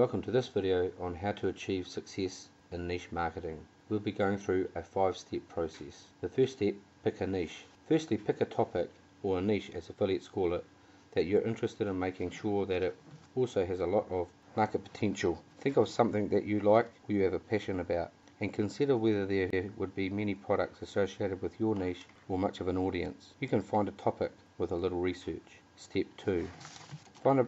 Welcome to this video on how to achieve success in niche marketing. We'll be going through a 5-step process. The first step, pick a niche. Firstly, pick a topic, or a niche as affiliates call it, that you're interested in, making sure that it also has a lot of market potential. Think of something that you like or you have a passion about, and consider whether there would be many products associated with your niche or much of an audience. You can find a topic with a little research. Step 2, find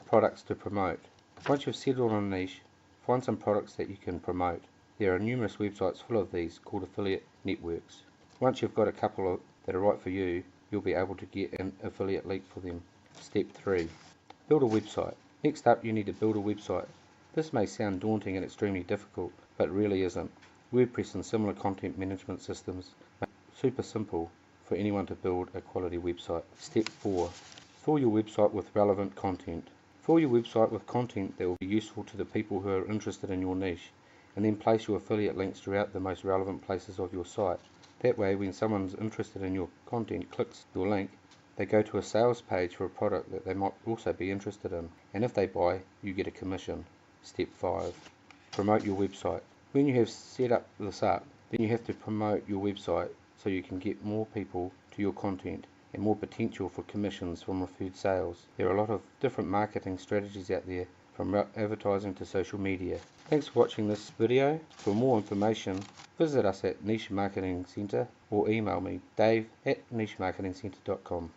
products to promote. Once you've settled on a niche, find some products that you can promote. There are numerous websites full of these called affiliate networks. Once you've got a couple that are right for you, you'll be able to get an affiliate link for them. Step 3, build a website. Next up, you need to build a website. This may sound daunting and extremely difficult, but really isn't. WordPress and similar content management systems are super simple for anyone to build a quality website. Step 4, fill your website with relevant content. Fill your website with content that will be useful to the people who are interested in your niche, and then place your affiliate links throughout the most relevant places of your site. That way, when someone's interested in your content clicks your link, they go to a sales page for a product that they might also be interested in, and if they buy, you get a commission. Step 5, promote your website. When you have set this up, then you have to promote your website so you can get more people to your content and more potential for commissions from referred sales. There are a lot of different marketing strategies out there, from advertising to social media. Thanks for watching this video. For more information, visit us at Niche Marketing Centre or email me, dave@nichemarketingcentre.com.